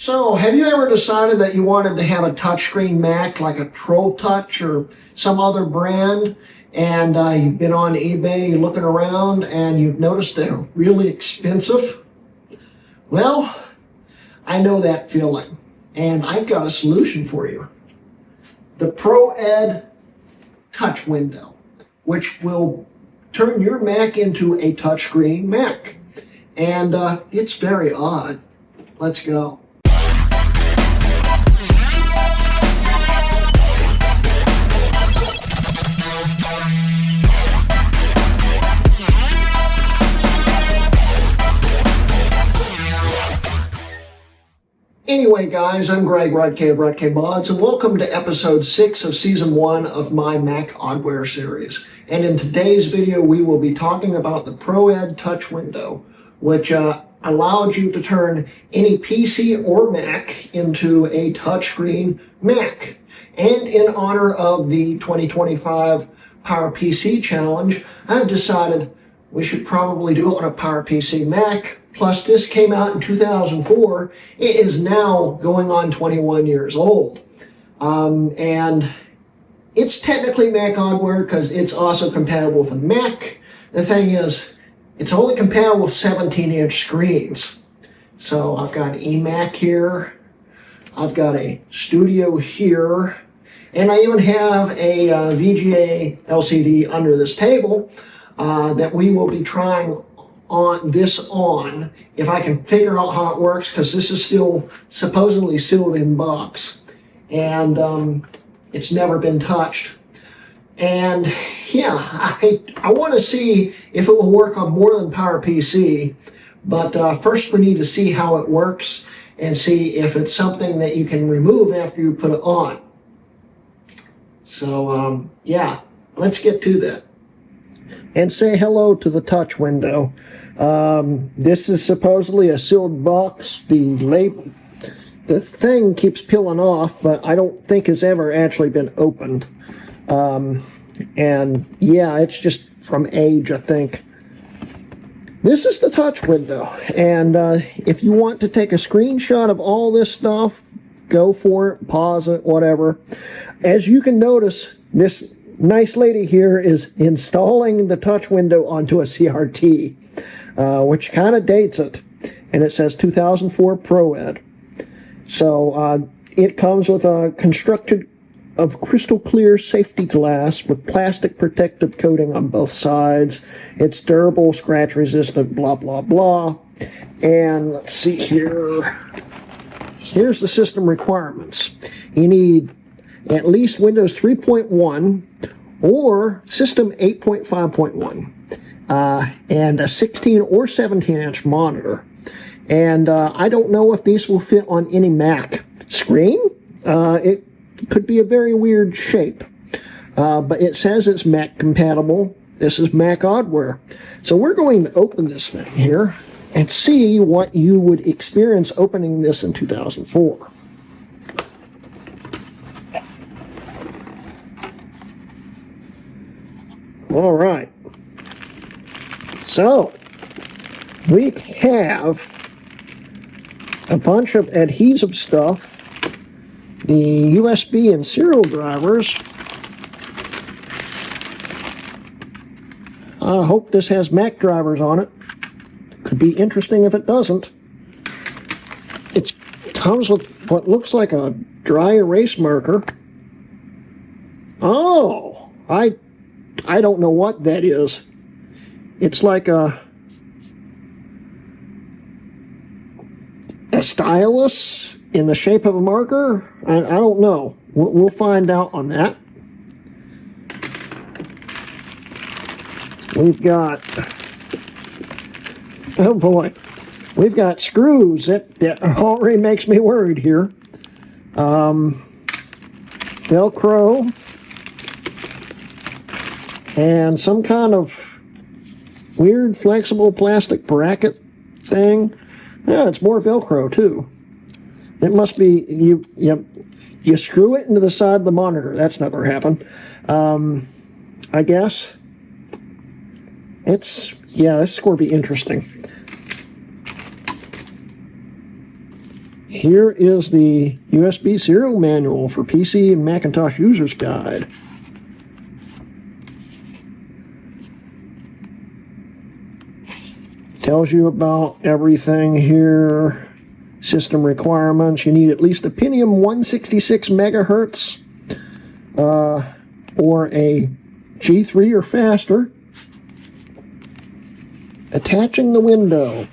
So, have you ever decided that you wanted to have a touchscreen Mac like a Troll Touch or some other brand, and you've been on eBay looking around and you've noticed they're really expensive? Well, I know that feeling, and I've got a solution for you. The ProEd TouchWindow, which will turn your Mac into a touchscreen Mac. And it's very odd. Let's go. Anyway, guys, I'm Greg Hrutkay of Hrutkay Mods, and welcome to episode 6 of season 1 of my Mac Oddware series. And in today's video, we will be talking about the ProEd TouchWindow, which allowed you to turn any PC or Mac into a touchscreen Mac. And in honor of the 2025 PowerPC Challenge, I've decided we should probably do it on a PowerPC Mac. Plus, this came out in 2004. It is now going on 21 years old. And it's technically Mac Oddware because it's also compatible with a Mac. The thing is, it's only compatible with 17-inch screens. So I've got an eMac here. I've got a Studio here. And I even have a VGA LCD under this table that we will be trying on if I can figure out how it works, because this is still supposedly sealed in box, and it's never been touched. And yeah, I want to see if it will work on more than PowerPC, but first we need to see how it works and see if it's something that you can remove after you put it on. So yeah, let's get to that. And say hello to the TouchWindow. This is supposedly a sealed box. The thing keeps peeling off, but I don't think it's ever actually been opened. And yeah, it's just from age, I think. This is the TouchWindow, and if you want to take a screenshot of all this stuff, go for it, pause it, whatever. As you can notice, this nice lady here is installing the TouchWindow onto a CRT, which kind of dates it, and it says 2004 ProEd. So it comes with a constructed of crystal clear safety glass with plastic protective coating on both sides. It's durable, scratch resistant, blah blah blah. And let's see here. Here's the system requirements. You need at least Windows 3.1 or System 8.5.1 and a 16 or 17-inch monitor. And I don't know if these will fit on any Mac screen. It could be a very weird shape, but it says it's Mac compatible. This is Mac Oddware. So we're going to open this thing here and see what you would experience opening this in 2004. All right. So we have a bunch of adhesive stuff, the USB and serial drivers. I hope this has Mac drivers on it. Could be interesting if it doesn't. It comes with what looks like a dry erase marker. Oh, I don't know what that is. It's like a stylus in the shape of a marker. I don't know. We'll find out on that. We've got, oh boy, we've got screws. That already makes me worried here. Velcro. And some kind of weird flexible plastic bracket thing. Yeah, it's more Velcro too. It must be, you screw it into the side of the monitor. That's never happened. I guess. Yeah, this is going to be interesting. Here is the USB serial manual for PC and Macintosh User's Guide. Tells you about everything here. System requirements. You need at least a Pentium 166 megahertz or a G3 or faster. Attaching the window.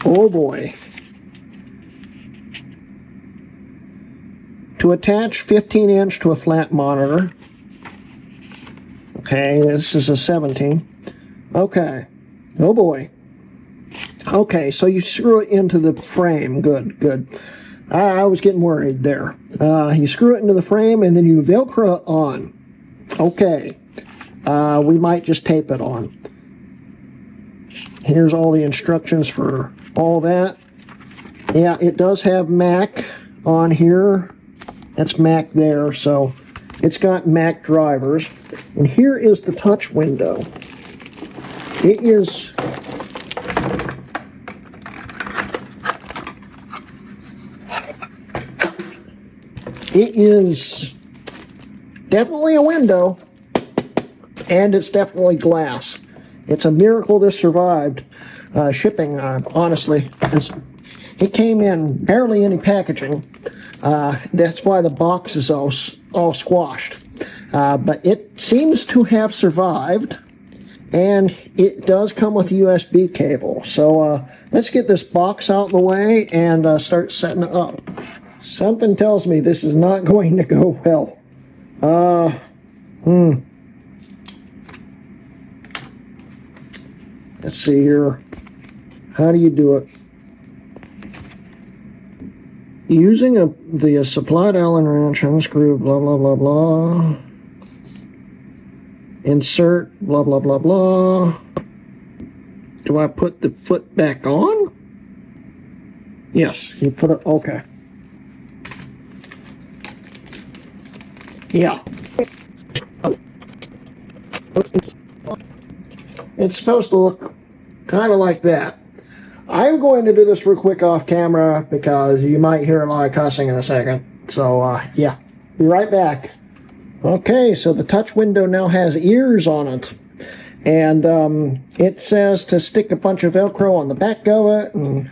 Oh boy. To attach 15-inch to a flat monitor. Okay, this is a 17. Okay. Oh boy. Okay, so you screw it into the frame. Good, good. I was getting worried there. You screw it into the frame and then you Velcro it on. Okay. We might just tape it on. Here's all the instructions for all that. Yeah, it does have Mac on here. That's Mac there, so it's got Mac drivers. And here is the touch window. It is... It is definitely a window, and it's definitely glass. It's a miracle this survived shipping, honestly. It came in barely any packaging. That's why the box is all squashed. But it seems to have survived, and it does come with a USB cable. So let's get this box out of the way and start setting it up. Something tells me this is not going to go well. Let's see here. How do you do it? Using the supplied Allen wrench, unscrew, blah, blah, blah, blah. Insert, blah, blah, blah, blah. Do I put the foot back on? Yes, you put it, okay. Yeah. It's supposed to look kind of like that. I'm going to do this real quick off camera because you might hear a lot of cussing in a second. So, yeah. Be right back. Okay, so the touch window now has ears on it. And it says to stick a bunch of Velcro on the back of it and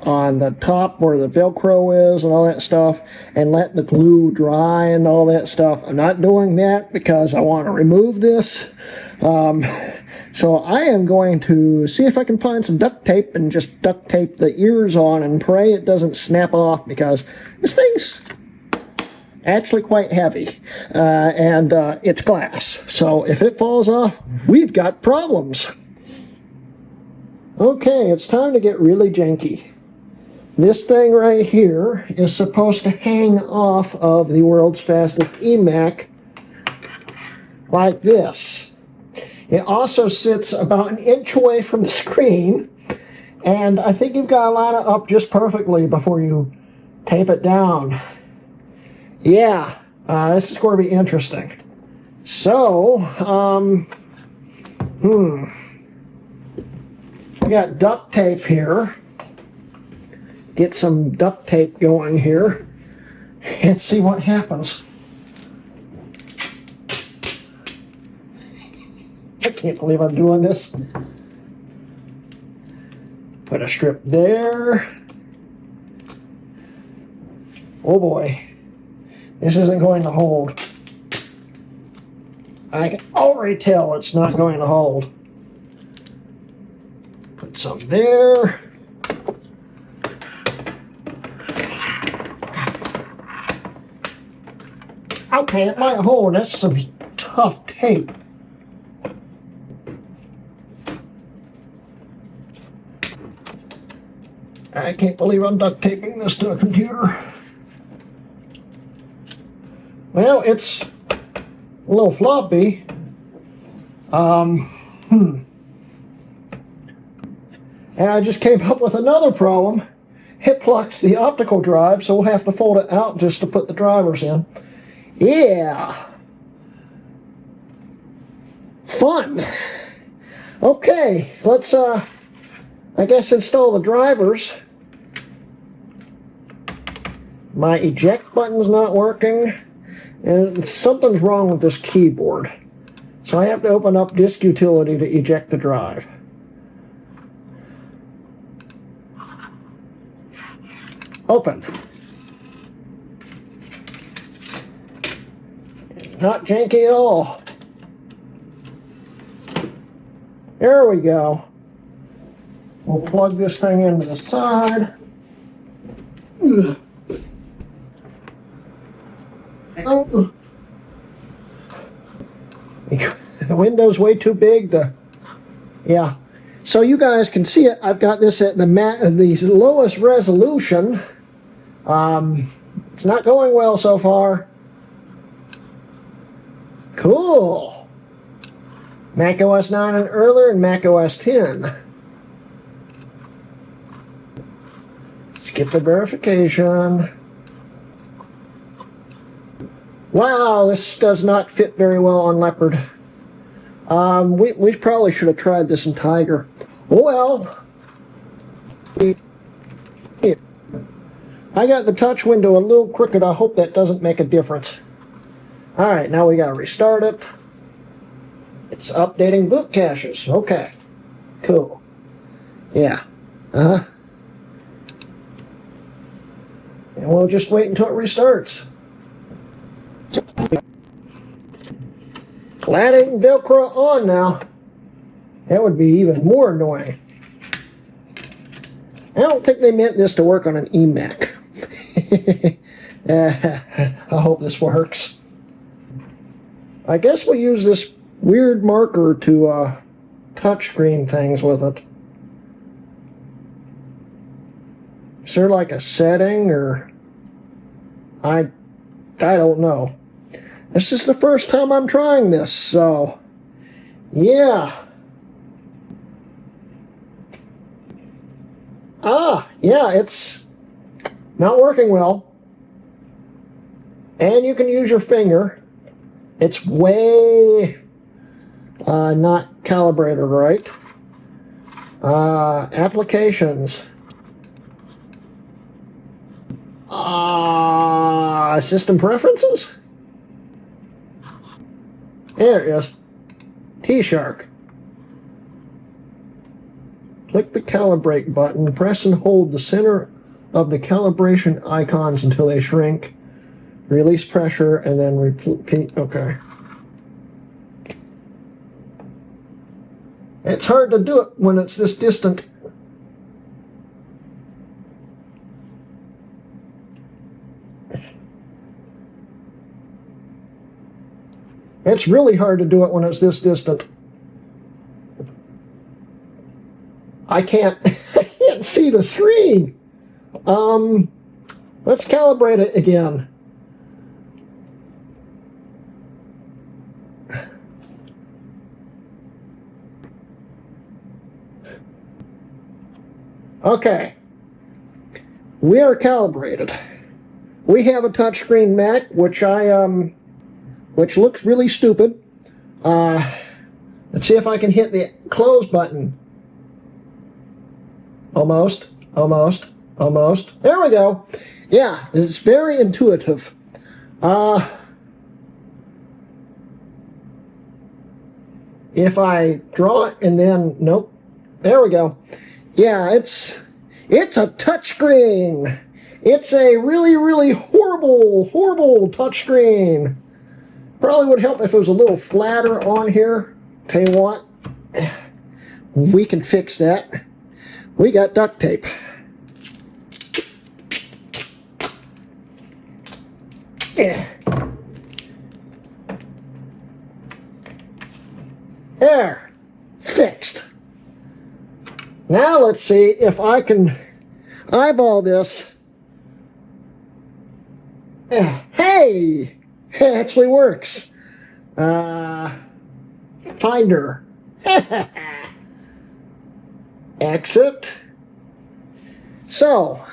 on the top where the Velcro is and all that stuff, and let the glue dry and all that stuff. I'm not doing that because I want to remove this. So I am going to see if I can find some duct tape and just duct tape the ears on and pray it doesn't snap off, because this thing's actually quite heavy and it's glass. So if it falls off, we've got problems. Okay, it's time to get really janky. This thing right here is supposed to hang off of the world's fastest eMac like this. It also sits about an inch away from the screen, and I think you've got to line it up just perfectly before you tape it down. Yeah, this is going to be interesting. So, we got duct tape here. Get some duct tape going here and see what happens. I can't believe I'm doing this. Put a strip there. Oh boy. This isn't going to hold. I can already tell it's not going to hold. Put some there. Okay, it might hold. That's some tough tape. I can't believe I'm duct taping this to a computer. Well, it's a little floppy. And I just came up with another problem. It blocks the optical drive, so we'll have to fold it out just to put the drivers in. Yeah. Fun. Okay, let's I guess install the drivers. My eject button's not working, and something's wrong with this keyboard. So I have to open up Disk Utility to eject the drive. Open. Not janky at all. There we go. We'll plug this thing into the side. Oh. The window's way too big. Yeah. So you guys can see it. I've got this at the lowest resolution. It's not going well so far. Cool. Mac OS 9 and earlier and Mac OS 10. Skip the verification. Wow, this does not fit very well on Leopard. We probably should have tried this in Tiger. Oh well. I got the touch window a little crooked. I hope that doesn't make a difference. Alright, now we gotta restart it. It's updating boot caches. Okay. Cool. Yeah. And we'll just wait until it restarts. Glad I didn't Velcro on now. That would be even more annoying. I don't think they meant this to work on an eMac. I hope this works. I guess we use this weird marker to touchscreen things with it. Is there like a setting, or I don't know. This is the first time I'm trying this, so yeah. Yeah, it's not working well. And you can use your finger. It's way not calibrated right. Applications. System preferences? There it is. T-Shark. Click the Calibrate button. Press and hold the center of the calibration icons until they shrink. Release pressure and then repeat. Okay. It's hard to do it when it's this distant. It's really hard to do it when it's this distant. I can't see the screen. Let's calibrate it again. Okay. We are calibrated. We have a touchscreen Mac, which looks really stupid. Let's see if I can hit the close button. Almost. There we go. Yeah, it's very intuitive. If I draw it and then, nope. There we go. Yeah, it's a touchscreen. It's a really, really horrible touchscreen. Probably would help if it was a little flatter on here. Tell you what, we can fix that. We got duct tape. Yeah. There. Fixed. Now let's see if I can eyeball this. Hey! It actually works. Finder. Exit. So,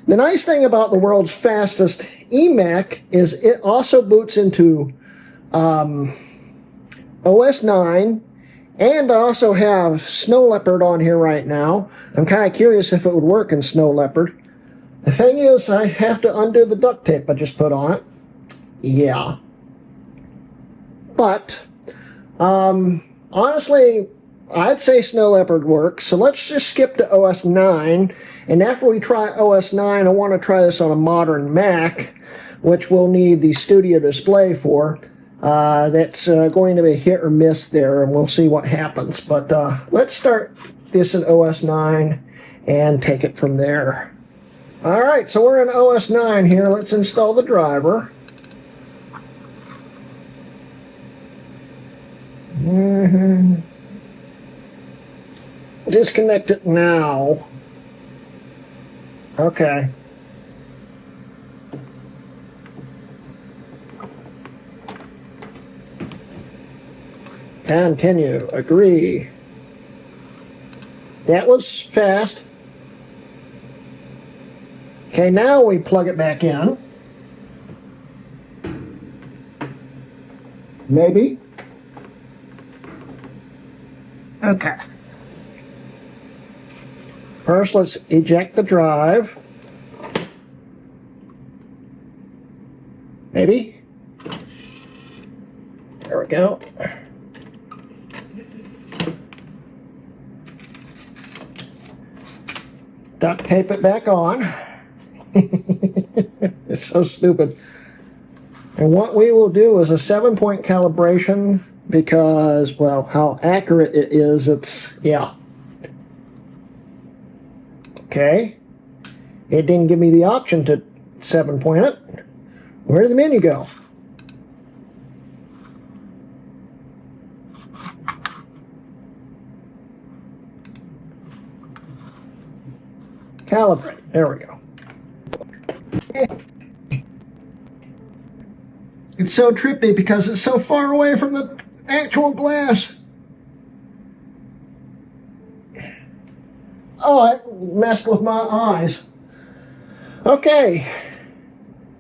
the nice thing about the world's fastest eMac is it also boots into OS 9, and I also have Snow Leopard on here right now. I'm kind of curious if it would work in Snow Leopard. The thing is, I have to undo the duct tape I just put on it. Yeah. But, honestly, I'd say Snow Leopard works. So let's just skip to OS 9. And after we try OS 9, I want to try this on a modern Mac, which we'll need the Studio Display for. That's going to be hit or miss there, and we'll see what happens. But let's start this in OS 9 and take it from there. All right, so we're in OS 9 here. Let's install the driver. Disconnect it now. Okay. Continue. Agree. That was fast. Okay, now we plug it back in. Maybe. Okay. First, let's eject the drive. Maybe. There we go. Duct tape it back on. It's so stupid. And what we will do is a 7-point calibration because, well, how accurate it is, yeah. Okay. It didn't give me the option to 7-point it. Where did the menu go? Calibrate. There we go. It's so trippy because it's so far away from the actual glass. Oh, it messed with my eyes. Okay.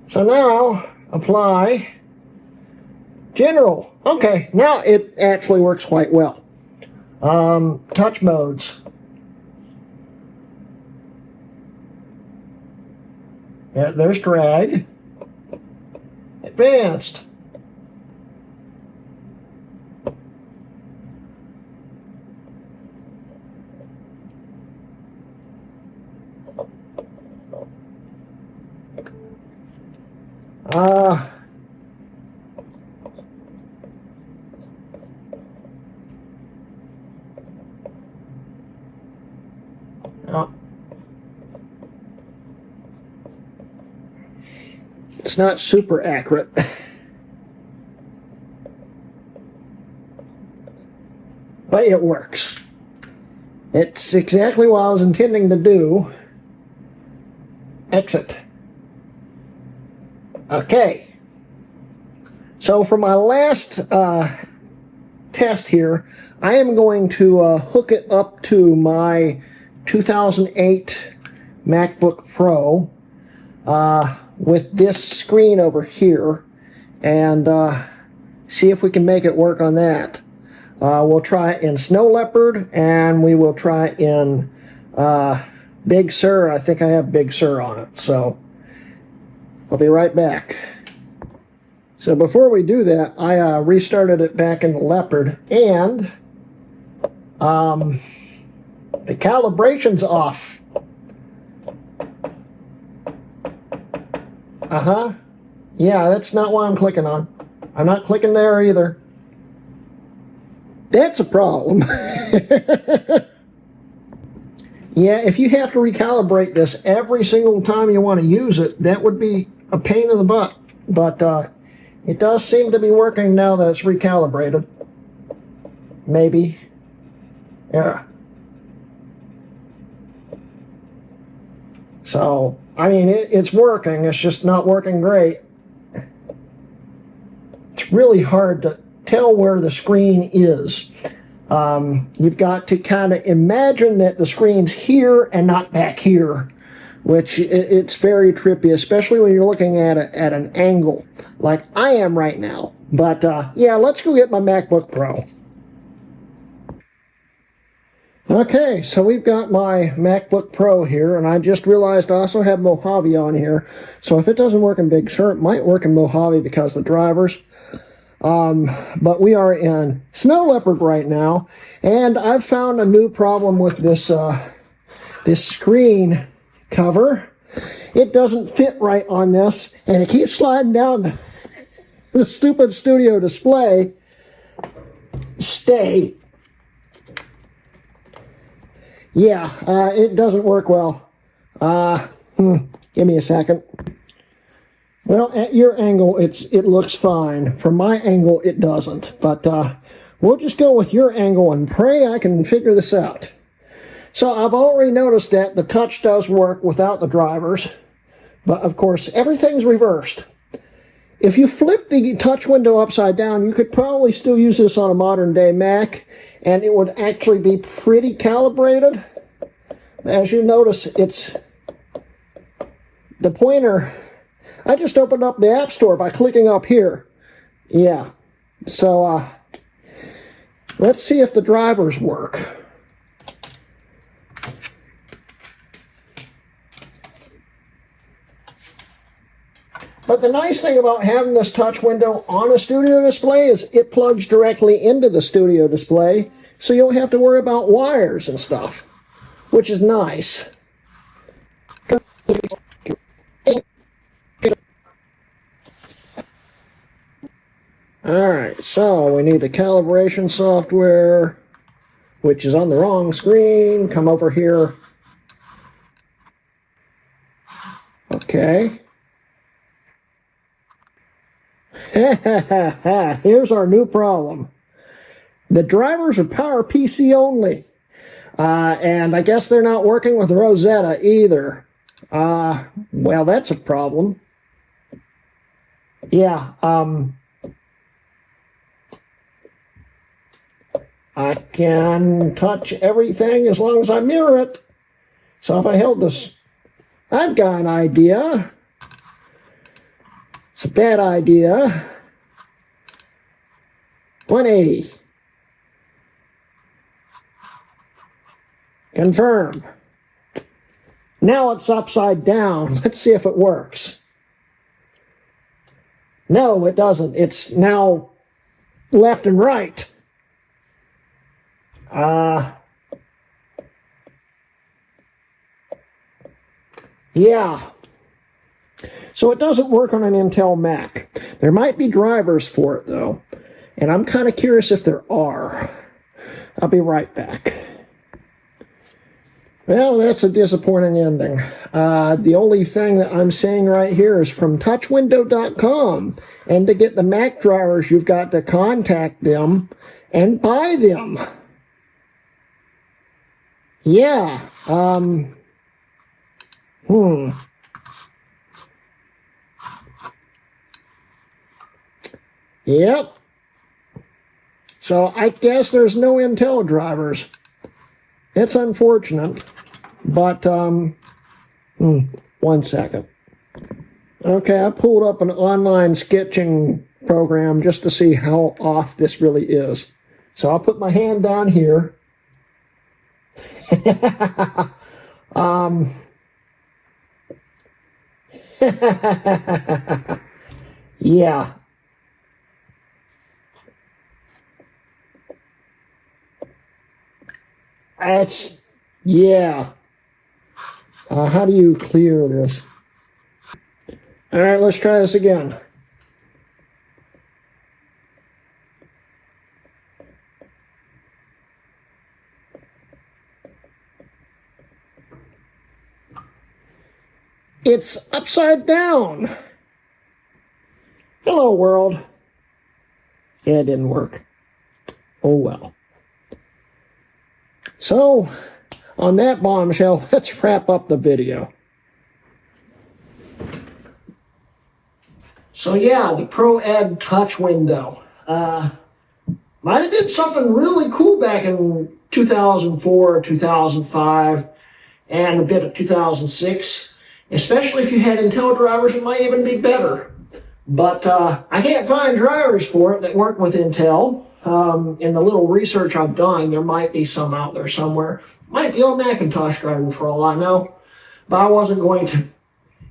So now, apply. General. Okay, now it actually works quite well. Touch modes. Yeah, there's drag. Advanced. It's not super accurate. But it works. It's exactly what I was intending to do. Exit. Okay. So for my last test here, I am going to hook it up to my 2008 MacBook Pro with this screen over here and see if we can make it work on that. We'll try it in Snow Leopard and we will try it in Big Sur. I think I have Big Sur on it, so I'll be right back. So before we do that, I restarted it back in the Leopard, and the calibration's off. Yeah, that's not what I'm clicking on. I'm not clicking there either. That's a problem. Yeah, if you have to recalibrate this every single time you want to use it, that would be a pain in the butt. But it does seem to be working now that it's recalibrated. Maybe. Yeah. So, I mean, it's working. It's just not working great. It's really hard to tell where the screen is. You've got to kind of imagine that the screen's here and not back here, which it's very trippy, especially when you're looking at it at an angle like I am right now. But yeah, let's go get my MacBook Pro. Okay, so we've got my MacBook Pro here, and I just realized I also have Mojave on here. So if it doesn't work in Big Sur, it might work in Mojave because of the drivers. But we are in Snow Leopard right now, and I've found a new problem with this this screen cover. It doesn't fit right on this, and it keeps sliding down the stupid studio display. Stay. Yeah, it doesn't work well. Give me a second. Well, at your angle, it looks fine. From my angle, it doesn't. But we'll just go with your angle and pray I can figure this out. So I've already noticed that the touch does work without the drivers. But of course, everything's reversed. If you flip the touch window upside down, you could probably still use this on a modern day Mac, and it would actually be pretty calibrated. As you notice, it's the pointer. I just opened up the App Store by clicking up here. Yeah. So let's see if the drivers work. But the nice thing about having this touch window on a studio display is it plugs directly into the studio display, so you don't have to worry about wires and stuff, which is nice. Alright, so we need the calibration software, which is on the wrong screen. Come over here. Okay. Here's our new problem. The drivers are PowerPC only. And I guess they're not working with Rosetta either. Well, that's a problem. Yeah, I can touch everything as long as I mirror it. So if I held this, I've got an idea. It's a bad idea. 180. Confirm. Now it's upside down. Let's see if it works. No, it doesn't. It's now left and right. Yeah. So it doesn't work on an Intel Mac. There might be drivers for it, though. And I'm kind of curious if there are. I'll be right back. Well, that's a disappointing ending. The only thing that I'm saying right here is from TouchWindow.com. And to get the Mac drivers, you've got to contact them and buy them. Yeah. Yep. So I guess there's no Intel drivers. It's unfortunate, but 1 second. Okay, I pulled up an online sketching program just to see how off this really is. So I'll put my hand down here. Yeah. That's, yeah. How do you clear this? All right, let's try this again. It's upside down. Hello, world. Yeah, it didn't work. Oh, well. So, on that bombshell, let's wrap up the video. So yeah, the Pro Ed touch window. Might have been something really cool back in 2004, 2005, and a bit of 2006. Especially if you had Intel drivers, it might even be better. But I can't find drivers for it that work with Intel. in the little research I've done, there might be some out there somewhere. Might be a Macintosh driver for all I know, but I wasn't going to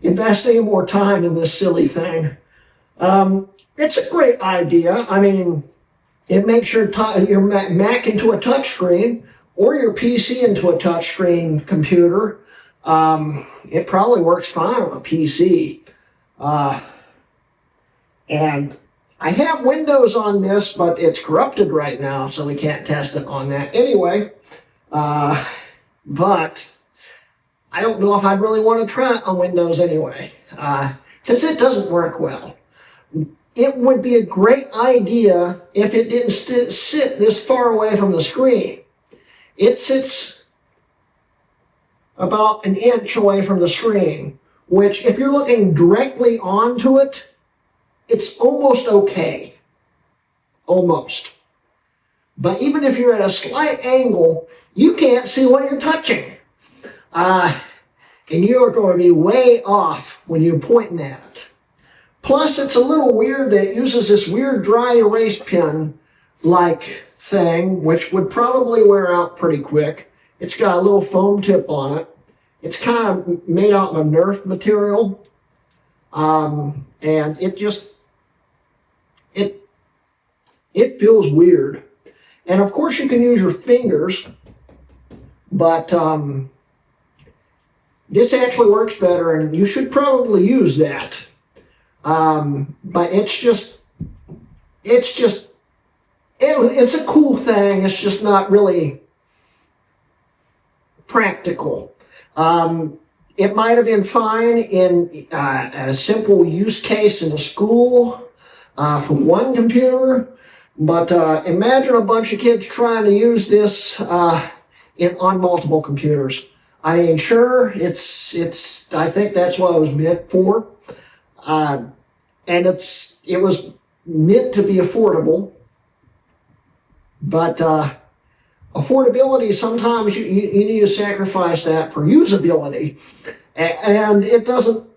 invest any more time in this silly thing. It's a great idea. I mean, it makes your Mac into a touchscreen or your PC into a touchscreen computer. It probably works fine on a PC. And I have Windows on this, but it's corrupted right now, so we can't test it on that anyway. But I don't know if I'd really want to try it on Windows anyway, because it doesn't work well. It would be a great idea if it didn't sit this far away from the screen. It sits about an inch away from the screen, which if you're looking directly onto it, it's almost okay. Almost. But even if you're at a slight angle, you can't see what you're touching. And you're going to be way off when you're pointing at it. Plus, it's a little weird that it uses this weird dry erase pen-like thing, which would probably wear out pretty quick. It's got a little foam tip on it. It's kind of made out of Nerf material. And it just, it feels weird. And of course you can use your fingers, but this actually works better, and you should probably use that. But it's a cool thing. It's just not really practical. It might have been fine in a simple use case in a school for one computer, but imagine a bunch of kids trying to use this on multiple computers. I mean, sure, I think that's what it was meant for. And it was meant to be affordable, but affordability, sometimes you need to sacrifice that for usability, and it doesn't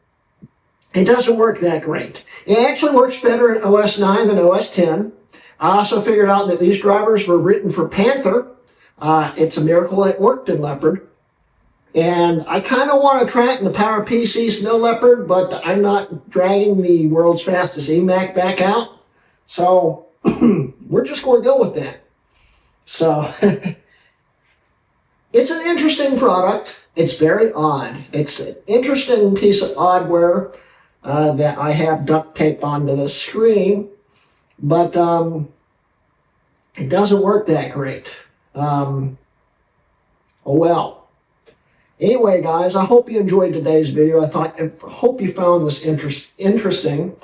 work that great. It actually works better in OS 9 than OS 10. I also figured out that these drivers were written for Panther. It's a miracle it worked in Leopard. And I kind of want to try it in the PowerPC Snow Leopard, but I'm not dragging the world's fastest eMac back out. So we're just going to go with that. So it's an interesting product. It's very odd. It's an interesting piece of oddware that I have duct taped onto the screen, but it doesn't work that great. Oh well. Anyway, guys, I hope you enjoyed today's video. I hope you found this interesting.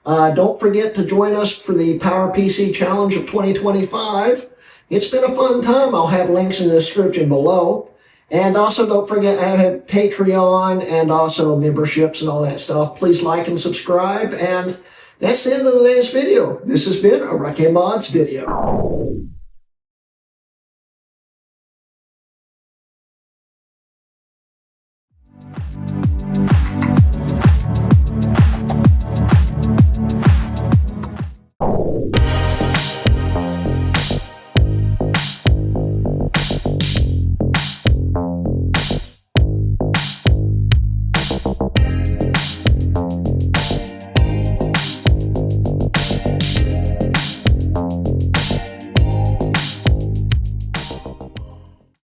Don't forget to join us for the PowerPC Challenge of 2025. It's been a fun time. I'll have links in the description below. And also don't forget I have Patreon and also memberships and all that stuff. Please like and subscribe. And that's the end of today's video. This has been a Hrutkay Mods video.